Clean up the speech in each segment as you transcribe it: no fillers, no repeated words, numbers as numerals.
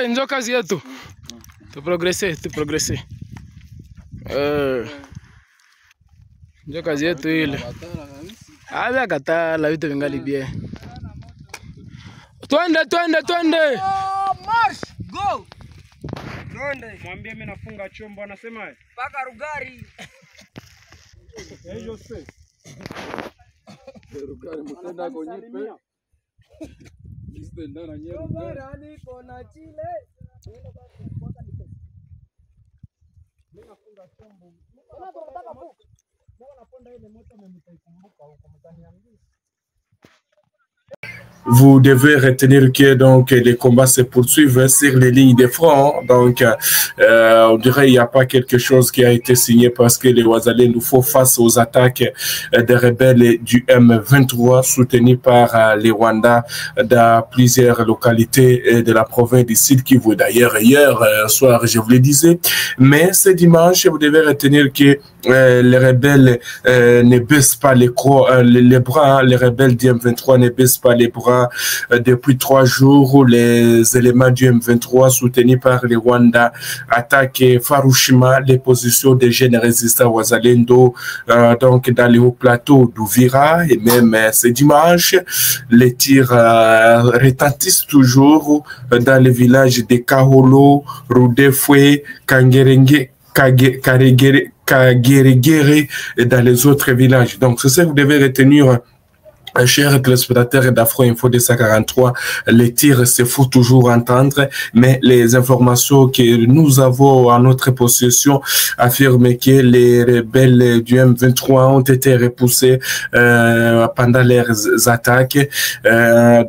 Ndio kazi yetu. Tuprogresse. Ndio kazi yetu ile. Haya katala vitu vingali bien. Twende. March, go. Twende. Mwambie mimi nafunga chombo anasemaje? Paka Rugari. Hiyo sasa. Rugari mtenda konyipe. Mtenda na nyero. Rugari kona chile. Mimi nafunga chombo. Unataka buku. Mbona naponda ile moto mtaikumbuka huko mtaniambia. Vous devez retenir que donc les combats se poursuivent sur les lignes de front. Donc, on dirait qu'il n'y a pas quelque chose qui a été signé parce que les Wazalais nous font face aux attaques des rebelles du M23 soutenus par les Rwandais dans plusieurs localités de la province du Sud Kivu. D'ailleurs, hier soir, je vous le disais. Mais ce dimanche, vous devez retenir que les rebelles ne baissent pas les bras. Les rebelles du M23 ne baissent pas les bras. Depuis 3 jours, les éléments du M23 soutenus par les Rwandais attaquent farouchement les positions des jeunes résistants Wazalendo donc dans les hauts plateaux d'Uvira. Et même ce dimanche, les tirs retentissent toujours dans les villages de Kaholo, Rudefwe, Kangerenge, Kageregere et dans les autres villages. Donc, c'est ça que vous devez retenir. Chers téléspectateurs d'Afro Info 243, les tirs se font toujours entendre, mais les informations que nous avons en notre possession affirment que les rebelles du M23 ont été repoussés pendant leurs attaques.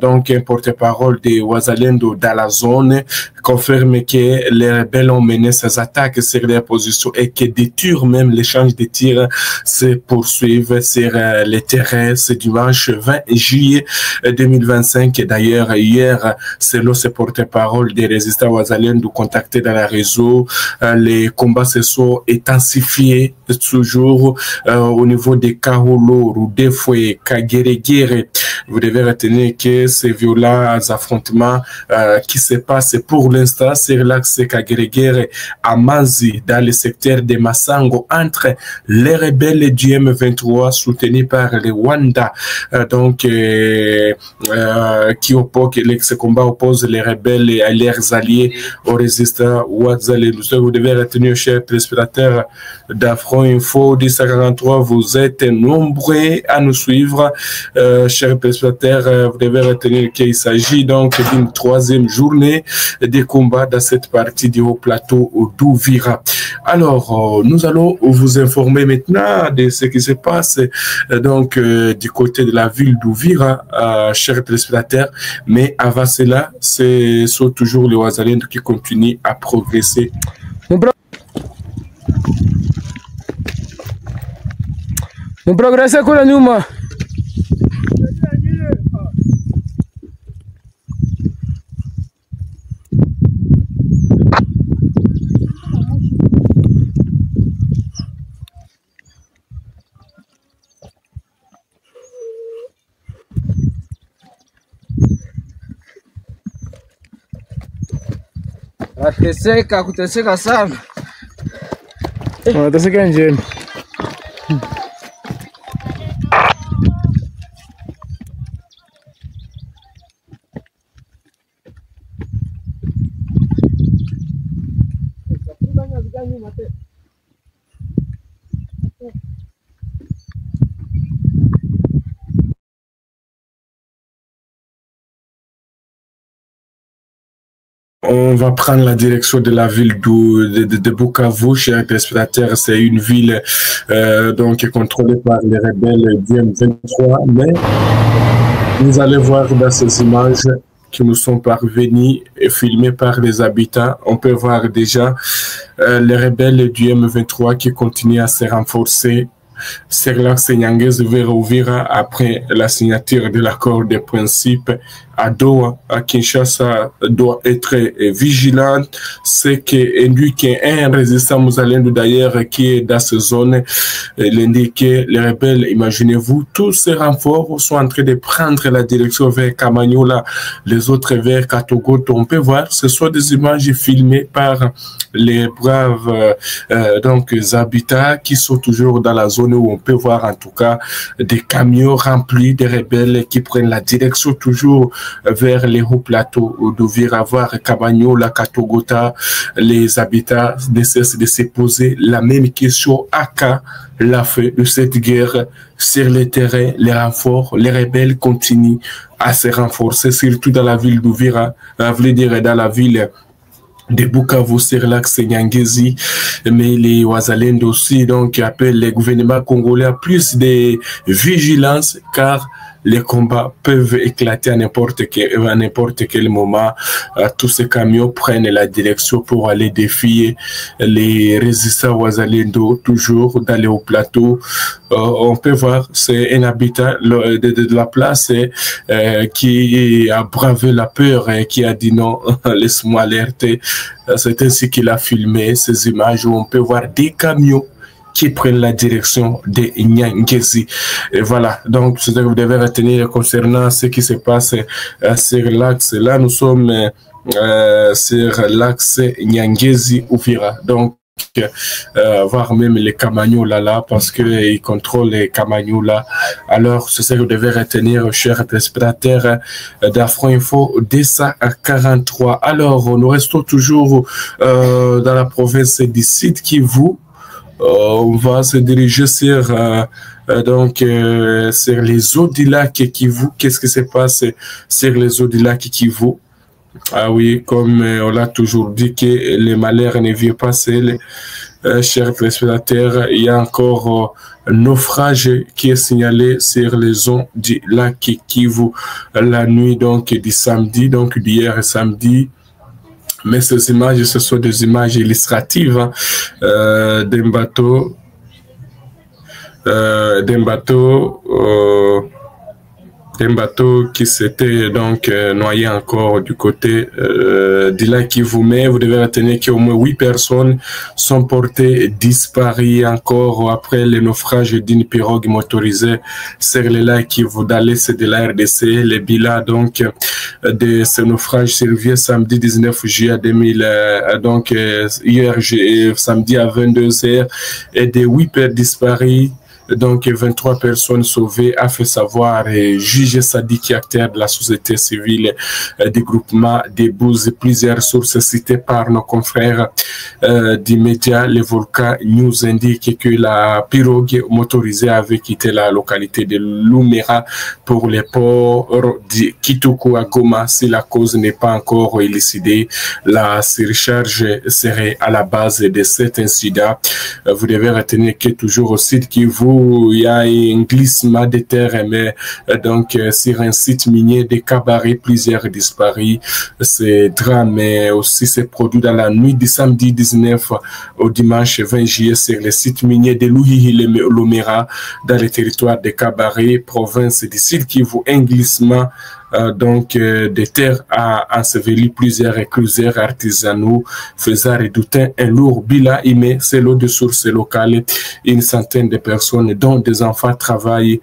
Donc, un porte-parole de Wazalendo dans la zone confirme que les rebelles ont mené ces attaques sur leurs positions et que des tirs, même l'échange de tirs, se poursuivent sur les terrains ce dimanche 20 juillet 2025. D'ailleurs, hier, selon ce porte-parole des résistants Wazalendo contactés dans le réseau, les combats se sont intensifiés toujours au niveau des Kaholo, Rudefwe et Kageregere. Vous devez retenir que ces violents affrontements qui se passent pour l'instant sur l'axe Kageregere à Mazi, dans le secteur de Massango, entre les rebelles du M23 soutenus par les Rwandais. Donc, ce combat oppose les rebelles et leurs alliés aux résistants Wazalendo. Vous devez retenir, chers téléspectateurs d'Afro Info 243, vous êtes nombreux à nous suivre. Chers téléspectateurs, vous devez retenir qu'il s'agit donc d'une 3e journée des combats dans cette partie du haut plateau d'Uvira. Alors, nous allons vous informer maintenant de ce qui se passe donc du côté de la ville d'Uvira, chers téléspectateurs. Mais avant cela, ce sont toujours les Wazalendo qui continuent à progresser. Nous progressons kule nyuma. Kuteseka sana. Wanateseka njiani. On va prendre la direction de la ville de Bukavu, chers téléspectateurs. C'est une ville donc contrôlée par les rebelles du M23. Mais vous allez voir dans ces images qui nous sont parvenues et filmées par les habitants, on peut voir déjà les rebelles du M23 qui continuent à se renforcer Serlax Nyangezi vers Uvira après la signature de l'accord des principes à Doha, à Kinshasa, doit être vigilante. C'est que lui qui est un résistant Mouzalendo d'ailleurs qui est dans cette zone, l'indique les rebelles, imaginez-vous, tous ces renforts sont en train de prendre la direction vers Kamanyola, les autres vers Katogoto. On peut voir, ce sont des images filmées par les braves donc habitats qui sont toujours dans la zone où on peut voir en tout cas des camions remplis de rebelles qui prennent la direction toujours vers les hauts plateaux d'Uvira, voir Kamanyola, Katogota. Les habitats ne cessent de se poser la même question. Aka l'a fait de cette guerre sur le terrain, les renforts, les rebelles continuent à se renforcer, surtout dans la ville d'Uvira, à vrai dire dans la ville de Bukavu, Serlax, Nyangezi, mais les Wazalendo aussi, donc, appellent les gouvernements congolais à plus de vigilance, car les combats peuvent éclater à n'importe quel moment. Tous ces camions prennent la direction pour aller défier les résistants Wazalendo, toujours dans les hauts plateaux. On peut voir, c'est un habitat de la place qui a bravé la peur et qui a dit non, laisse-moi alerter. C'est ainsi qu'il a filmé ces images où on peut voir des camions qui prennent la direction de Nyangezi. Et voilà, donc c'est ce que vous devez retenir concernant ce qui se passe sur l'axe. Là, nous sommes sur l'axe Nyangezi-Uvira. Donc, voir même les Kamanyola là, parce qu'ils contrôlent les Kamanyola. Alors, c'est ce que vous devez retenir, chers téléspectateurs d'Afro Info 243. Alors, nous restons toujours dans la province du Sud Kivu. On va se diriger sur donc sur les eaux du lac Kivu. Qu'est-ce qui se passe sur les eaux du lac Kivu? Ah oui, comme on l'a toujours dit que les malheurs ne viennent pas seuls. Chers téléspectateurs, il y a encore un naufrage qui est signalé sur les eaux du lac Kivu la nuit donc du samedi, donc d'hier samedi. Mais ces images, ce sont des images illustratives hein, d'un bateau qui s'était donc noyé encore du côté du lac Kivu. Mais vous devez retenir qu'au moins 8 personnes sont portées disparues encore après le naufrage d'une pirogue motorisée sur le lac Kivu dans l'est de la RDC. Les bilans donc de ce naufrage survient samedi 19 juillet 2000, donc hier samedi à 22h, et de 8 personnes disparues. Donc, 23 personnes sauvées, a fait savoir juge Sadiki, acteur de la société civile du groupement des Bouses. Plusieurs sources citées par nos confrères du média Le Volcan News indiquent que la pirogue motorisée avait quitté la localité de Lumera pour les ports de Kitoko à Goma. Si la cause n'est pas encore élucidée, la surcharge serait à la base de cet incident. Vous devez retenir que toujours au site Kivu, il y a un glissement de terre, mais donc sur un site minier de Cabaret, plusieurs disparus. Ce drame aussi s'est produit dans la nuit du samedi 19 au dimanche 20 juillet sur le site minier de Louhi-Lomera dans le territoire de Cabaret, province du Sud Kivu. Un glissement donc des terres a enseveli plusieurs écluseurs artisanaux, faisant redouter un lourd bilan humain. C'est l'eau de sources locales. Une centaine de personnes, dont des enfants, travaillaient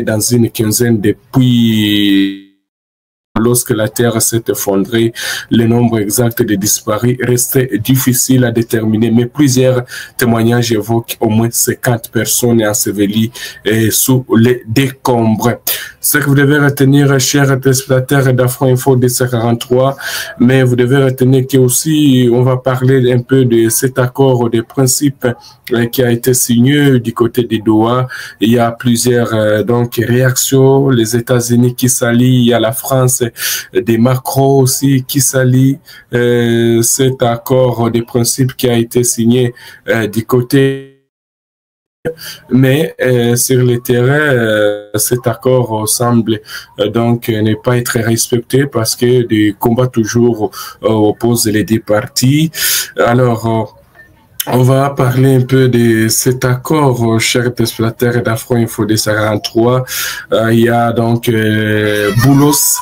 dans une quinzaine depuis. Lorsque la terre s'est effondrée, le nombre exact de disparus restait difficile à déterminer, mais plusieurs témoignages évoquent au moins 50 personnes ensevelies sous les décombres. Ce que vous devez retenir, chers téléspectateurs d'Afro Info 243, mais vous devez retenir qu'aussi, on va parler un peu de cet accord de principe qui a été signé du côté de Doha. Il y a plusieurs donc réactions, les États-Unis qui s'allient, il y a la France, des Macron aussi qui s'allient. Cet accord de principe qui a été signé du côté. Mais sur le terrain, cet accord semble donc ne pas être respecté parce que des combats toujours opposent les deux parties. Alors, On va parler un peu de cet accord, chers téléspectateurs d'Afro Info de 43. Il y a donc Boulos,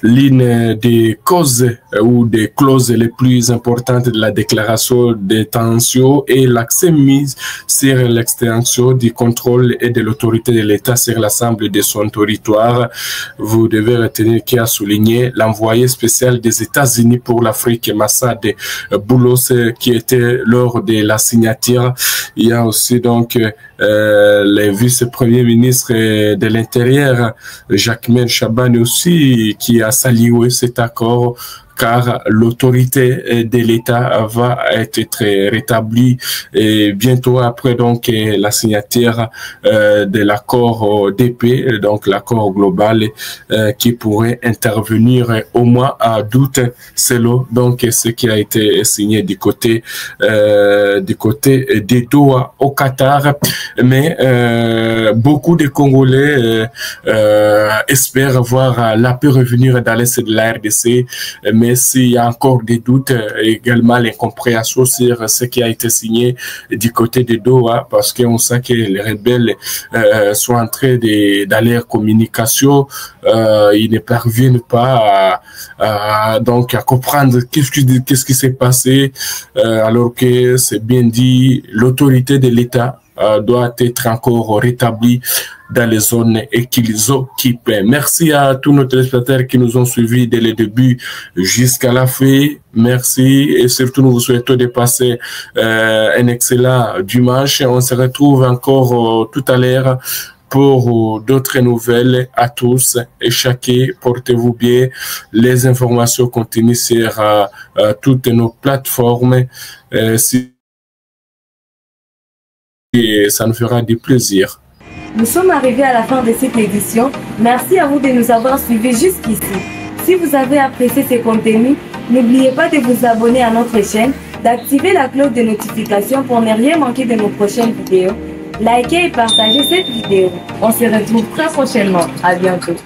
l'une des causes ou des clauses les plus importantes de la déclaration des tensions et l'accès mis sur l'extension du contrôle et de l'autorité de l'État sur l'ensemble de son territoire. Vous devez retenir qui a souligné l'envoyé spécial des États-Unis pour l'Afrique, Massad Boulos, qui était lors de la signature. Il y a aussi donc le vice-premier ministre de l'Intérieur, Jacquemain Chabane aussi, qui a salué cet accord, car l'autorité de l'État va être rétablie et bientôt après donc la signature de l'accord d'épée, donc l'accord global qui pourrait intervenir au mois d'août, selon donc ce qui a été signé du côté des Doha au Qatar. Mais beaucoup de Congolais espèrent voir la paix revenir dans l'est de la RDC, mais s'il y a encore des doutes, également l'incompréhension sur ce qui a été signé du côté de Doha, parce qu'on sait que les rebelles sont en train dans leur communication, ils ne parviennent pas donc à comprendre qu'est-ce qui s'est passé, alors que c'est bien dit, l'autorité de l'État doit être encore rétablie dans les zones qu'ils occupent. Merci à tous nos téléspectateurs qui nous ont suivis dès le début jusqu'à la fin. Merci et surtout nous vous souhaitons de passer un excellent dimanche. On se retrouve encore tout à l'heure pour d'autres nouvelles à tous et chacun. Portez-vous bien. Les informations continuent sur toutes nos plateformes. Et ça nous fera du plaisir. Nous sommes arrivés à la fin de cette édition. Merci à vous de nous avoir suivis jusqu'ici. Si vous avez apprécié ces contenus, n'oubliez pas de vous abonner à notre chaîne, d'activer la cloche de notification pour ne rien manquer de nos prochaines vidéos. Likez et partagez cette vidéo. On se retrouve très prochainement. À bientôt.